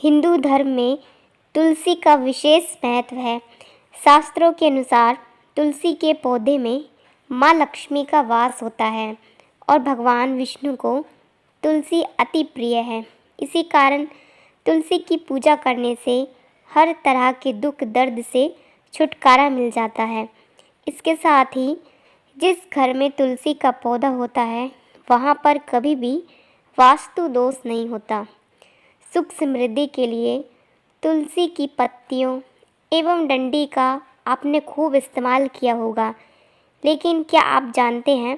हिंदू धर्म में तुलसी का विशेष महत्व है। शास्त्रों के अनुसार तुलसी के पौधे में माँ लक्ष्मी का वास होता है और भगवान विष्णु को तुलसी अति प्रिय है। इसी कारण तुलसी की पूजा करने से हर तरह के दुख दर्द से छुटकारा मिल जाता है। इसके साथ ही जिस घर में तुलसी का पौधा होता है वहाँ पर कभी भी वास्तु दोष नहीं होता। सुख समृद्धि के लिए तुलसी की पत्तियों एवं डंडी का आपने खूब इस्तेमाल किया होगा, लेकिन क्या आप जानते हैं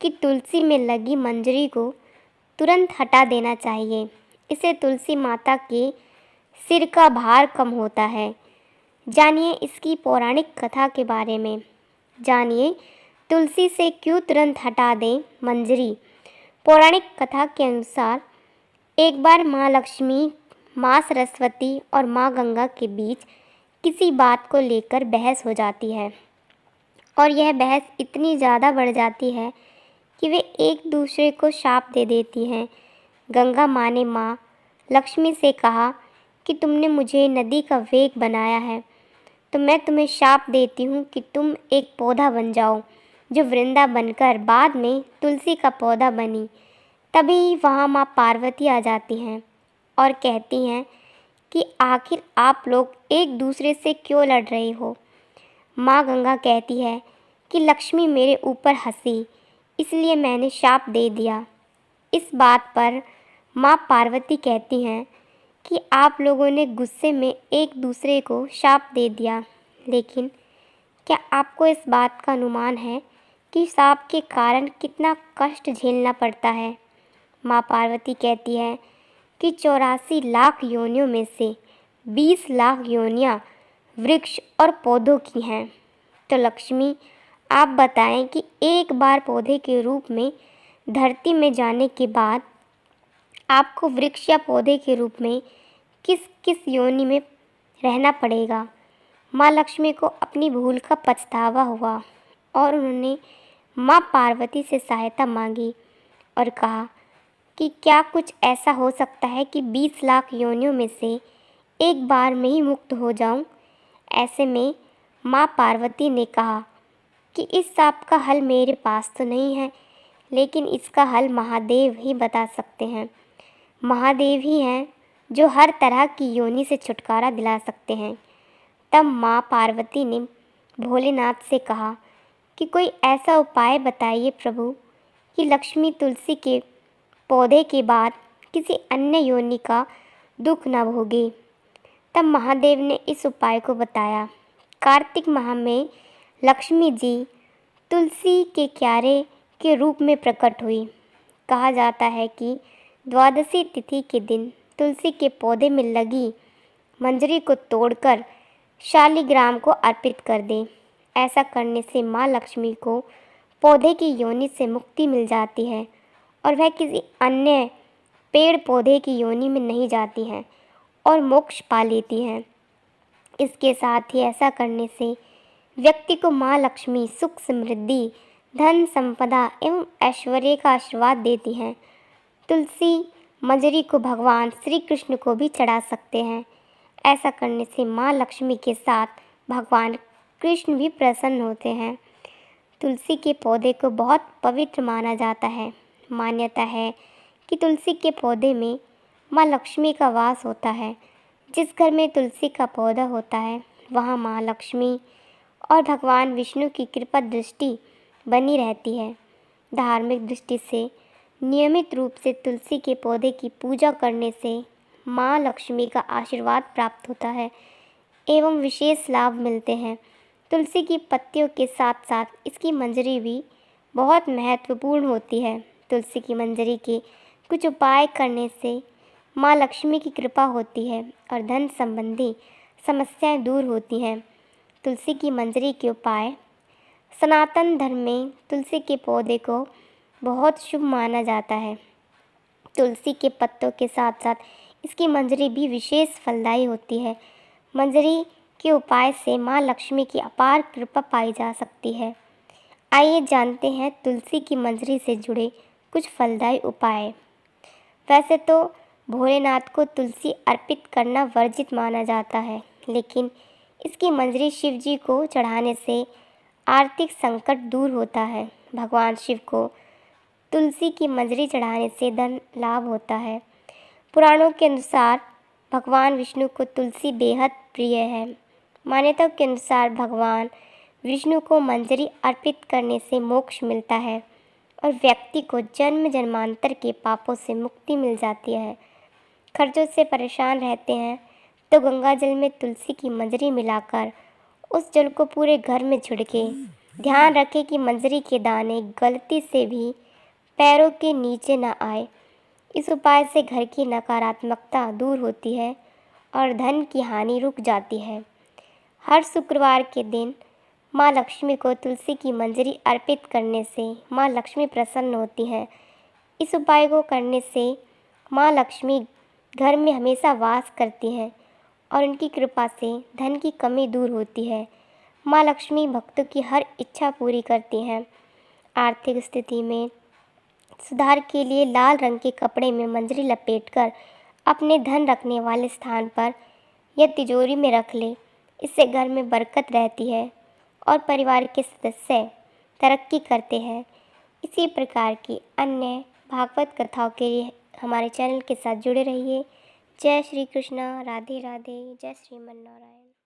कि तुलसी में लगी मंजरी को तुरंत हटा देना चाहिए। इससे तुलसी माता के सिर का भार कम होता है। जानिए इसकी पौराणिक कथा के बारे में। जानिए तुलसी से क्यों तुरंत हटा दें मंजरी। पौराणिक कथा के अनुसार एक बार माँ लक्ष्मी, माँ सरस्वती और माँ गंगा के बीच किसी बात को लेकर बहस हो जाती है और यह बहस इतनी ज़्यादा बढ़ जाती है कि वे एक दूसरे को शाप दे देती हैं। गंगा माँ ने माँ लक्ष्मी से कहा कि तुमने मुझे नदी का वेग बनाया है, तो मैं तुम्हें शाप देती हूँ कि तुम एक पौधा बन जाओ, जो वृंदा बनकर बाद में तुलसी का पौधा बनी। तभी वहाँ माँ पार्वती आ जाती हैं और कहती हैं कि आखिर आप लोग एक दूसरे से क्यों लड़ रहे हो। माँ गंगा कहती है कि लक्ष्मी मेरे ऊपर हंसी, इसलिए मैंने शाप दे दिया। इस बात पर माँ पार्वती कहती हैं कि आप लोगों ने गुस्से में एक दूसरे को शाप दे दिया, लेकिन क्या आपको इस बात का अनुमान है कि शाप के कारण कितना कष्ट झेलना पड़ता है। माँ पार्वती कहती है कि 84 लाख योनियों में से 20 लाख योनियाँ वृक्ष और पौधों की हैं। तो लक्ष्मी, आप बताएं कि एक बार पौधे के रूप में धरती में जाने के बाद आपको वृक्ष या पौधे के रूप में किस किस योनि में रहना पड़ेगा। माँ लक्ष्मी को अपनी भूल का पछतावा हुआ और उन्होंने माँ पार्वती से सहायता मांगी और कहा कि क्या कुछ ऐसा हो सकता है कि 20 लाख योनियों में से एक बार में ही मुक्त हो जाऊं। ऐसे में माँ पार्वती ने कहा कि इस शाप का हल मेरे पास तो नहीं है, लेकिन इसका हल महादेव ही बता सकते हैं। महादेव ही हैं जो हर तरह की योनि से छुटकारा दिला सकते हैं। तब माँ पार्वती ने भोलेनाथ से कहा कि कोई ऐसा उपाय बताइए प्रभु कि लक्ष्मी तुलसी के पौधे के बाद किसी अन्य योनि का दुख न भोगे। तब महादेव ने इस उपाय को बताया। कार्तिक माह में लक्ष्मी जी तुलसी के क्यारे के रूप में प्रकट हुई। कहा जाता है कि द्वादशी तिथि के दिन तुलसी के पौधे में लगी मंजरी को तोड़कर शालिग्राम को अर्पित कर दें। ऐसा करने से माँ लक्ष्मी को पौधे की योनि से मुक्ति मिल जाती है और वह किसी अन्य पेड़ पौधे की योनि में नहीं जाती हैं और मोक्ष पा लेती हैं। इसके साथ ही ऐसा करने से व्यक्ति को माँ लक्ष्मी सुख समृद्धि, धन संपदा एवं ऐश्वर्य का आशीर्वाद देती हैं। तुलसी मंजरी को भगवान श्री कृष्ण को भी चढ़ा सकते हैं। ऐसा करने से माँ लक्ष्मी के साथ भगवान कृष्ण भी प्रसन्न होते हैं। तुलसी के पौधे को बहुत पवित्र माना जाता है। मान्यता है कि तुलसी के पौधे में माँ लक्ष्मी का वास होता है। जिस घर में तुलसी का पौधा होता है वहाँ माँ लक्ष्मी और भगवान विष्णु की कृपा दृष्टि बनी रहती है। धार्मिक दृष्टि से नियमित रूप से तुलसी के पौधे की पूजा करने से माँ लक्ष्मी का आशीर्वाद प्राप्त होता है एवं विशेष लाभ मिलते हैं। तुलसी की पत्तियों के साथ साथ इसकी मंजरी भी बहुत महत्वपूर्ण होती है। तुलसी की मंजरी के कुछ उपाय करने से माँ लक्ष्मी की कृपा होती है और धन संबंधी समस्याएं दूर होती हैं। तुलसी की मंजरी के उपाय। सनातन धर्म में तुलसी के पौधे को बहुत शुभ माना जाता है। तुलसी के पत्तों के साथ साथ इसकी मंजरी भी विशेष फलदायी होती है। मंजरी के उपाय से माँ लक्ष्मी की अपार कृपा पाई जा सकती है। आइए जानते हैं तुलसी की मंजरी से जुड़े कुछ फलदायी उपाय। वैसे तो भोलेनाथ को तुलसी अर्पित करना वर्जित माना जाता है, लेकिन इसकी मंजरी शिव जी को चढ़ाने से आर्थिक संकट दूर होता है। भगवान शिव को तुलसी की मंजरी चढ़ाने से धन लाभ होता है। पुराणों के अनुसार भगवान विष्णु को तुलसी बेहद प्रिय है। मान्यताओं के अनुसार भगवान विष्णु को मंजरी अर्पित करने से मोक्ष मिलता है और व्यक्ति को जन्म जन्मांतर के पापों से मुक्ति मिल जाती है। खर्चों से परेशान रहते हैं तो गंगा जल में तुलसी की मंजरी मिलाकर उस जल को पूरे घर में छिड़के। ध्यान रखें कि मंजरी के दाने गलती से भी पैरों के नीचे न आए। इस उपाय से घर की नकारात्मकता दूर होती है और धन की हानि रुक जाती है। हर शुक्रवार के दिन माँ लक्ष्मी को तुलसी की मंजरी अर्पित करने से माँ लक्ष्मी प्रसन्न होती हैं। इस उपाय को करने से माँ लक्ष्मी घर में हमेशा वास करती हैं और उनकी कृपा से धन की कमी दूर होती है। माँ लक्ष्मी भक्तों की हर इच्छा पूरी करती हैं। आर्थिक स्थिति में सुधार के लिए लाल रंग के कपड़े में मंजरी लपेटकर अपने धन रखने वाले स्थान पर या तिजोरी में रख ले। इससे घर में बरकत रहती है और परिवार के सदस्य तरक्की करते हैं। इसी प्रकार की अन्य भागवत कथाओं के लिए हमारे चैनल के साथ जुड़े रहिए। जय श्री कृष्णा, राधे राधे, जय श्रीमन नारायण।